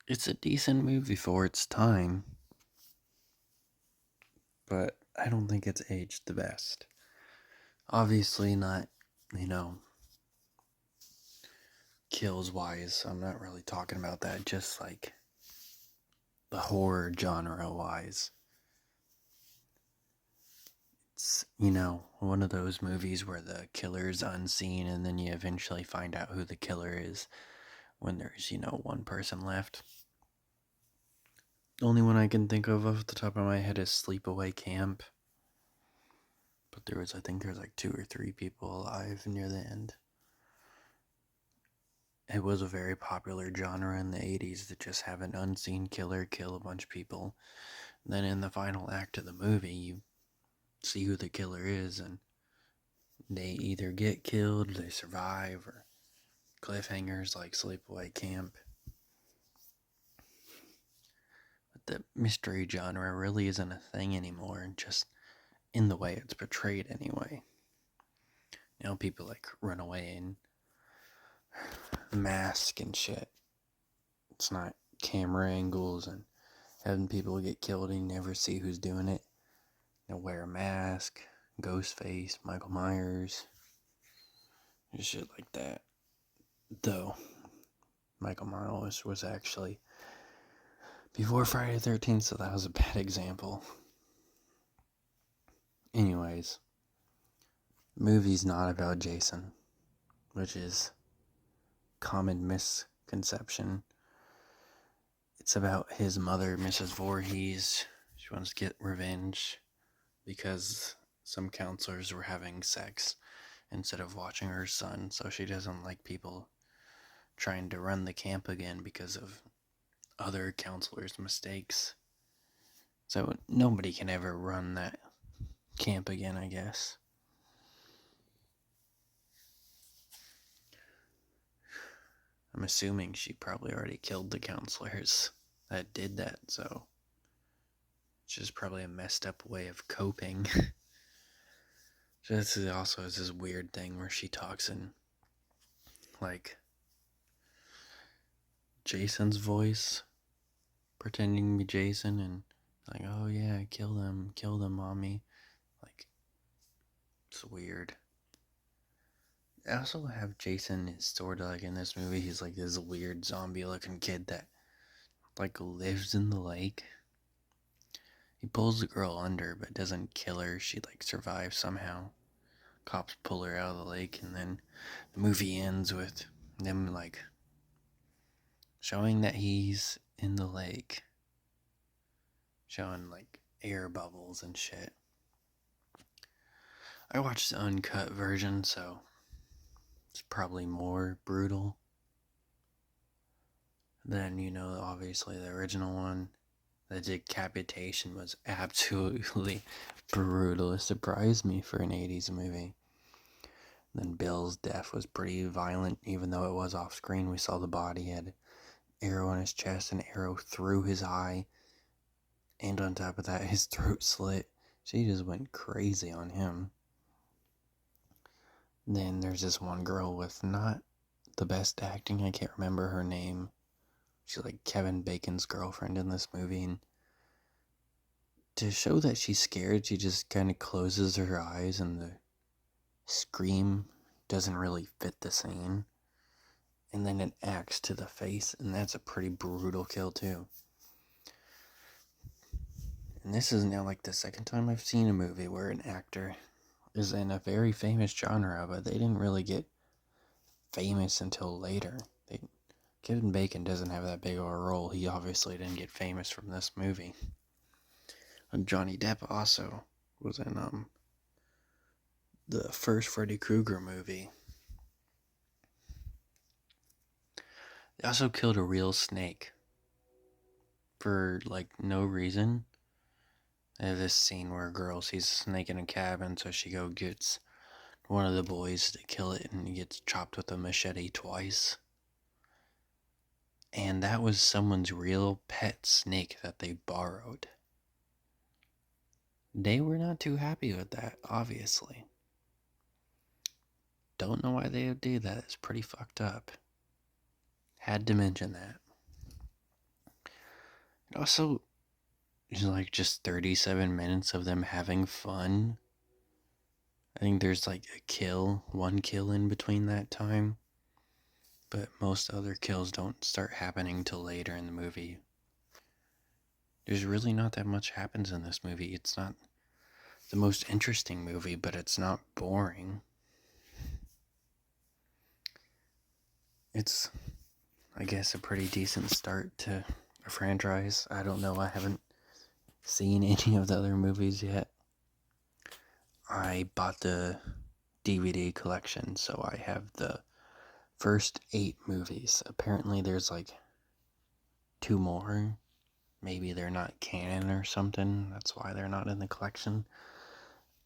It's a decent movie for its time, but I don't think it's aged the best. Obviously, not, you know, kills wise. I'm not really talking about that, just like the horror genre wise. It's, one of those movies where the killer's unseen and then you eventually find out who the killer is when there's, one person left. The only one I can think of off the top of my head is Sleepaway Camp. But I think there was like two or three people alive near the end. It was a very popular genre in the 80s to just have an unseen killer kill a bunch of people. And then in the final act of the movie, you see who the killer is, and they either get killed, they survive, or cliffhangers like Sleepaway Camp. But the mystery genre really isn't a thing anymore, just in the way it's portrayed anyway. People like run away and mask and shit. It's not camera angles and having people get killed and you never see who's doing it. Wear a mask, Ghostface, Michael Myers, and shit like that. Though, Michael Myers was actually before Friday the 13th, so that was a bad example. Anyways, movie's not about Jason, which is common misconception. It's about his mother, Mrs. Voorhees. She wants to get revenge because some counselors were having sex instead of watching her son, so she doesn't like people trying to run the camp again because of other counselors' mistakes. So nobody can ever run that camp again, I guess. I'm assuming she probably already killed the counselors that did that, so it's just probably a messed up way of coping. This also is this weird thing where she talks in like Jason's voice, pretending to be Jason, and like, oh yeah, kill them, mommy. Like, it's weird. I also have Jason is sort of like in this movie, he's like this weird zombie looking kid that like lives in the lake. He pulls the girl under but doesn't kill her. She like survives somehow. Cops pull her out of the lake, and then the movie ends with them like showing that he's in the lake. Showing like air bubbles and shit. I watched the uncut version, so it's probably more brutal than, obviously the original one. The decapitation was absolutely brutal. It surprised me for an 80s movie. Then Bill's death was pretty violent, even though it was off screen. We saw the body he had an arrow in his chest, an arrow through his eye, and on top of that, his throat slit. She just went crazy on him. Then there's this one girl with not the best acting. I can't remember her name. She's like Kevin Bacon's girlfriend in this movie. And to show that she's scared, she just kind of closes her eyes, and the scream doesn't really fit the scene. And then an axe to the face, and that's a pretty brutal kill too. And this is now like the second time I've seen a movie where an actor is in a very famous genre, but they didn't really get famous until later. Kevin Bacon doesn't have that big of a role. He obviously didn't get famous from this movie. And Johnny Depp also was in the first Freddy Krueger movie. They also killed a real snake for like no reason. They have this scene where a girl sees a snake in a cabin, so she gets one of the boys to kill it, and he gets chopped with a machete twice. And that was someone's real pet snake that they borrowed. They were not too happy with that, obviously. Don't know why they would do that. It's pretty fucked up. Had to mention that. Also, like just 37 minutes of them having fun. I think there's like one kill in between that time. But most other kills don't start happening till later in the movie. There's really not that much happens in this movie. It's not the most interesting movie, but it's not boring. It's, I guess, a pretty decent start to a franchise. I don't know. I haven't seen any of the other movies yet. I bought the DVD collection, so I have the first 8 movies. Apparently, there's like 2 more. Maybe they're not canon or something. That's why they're not in the collection.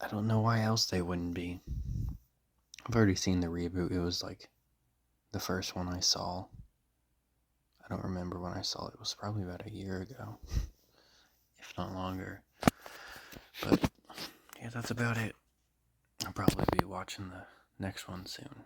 I don't know why else they wouldn't be. I've already seen the reboot. It was like the first one I saw. I don't remember when I saw it. It was probably about a year ago, if not longer. But yeah, that's about it. I'll probably be watching the next one soon.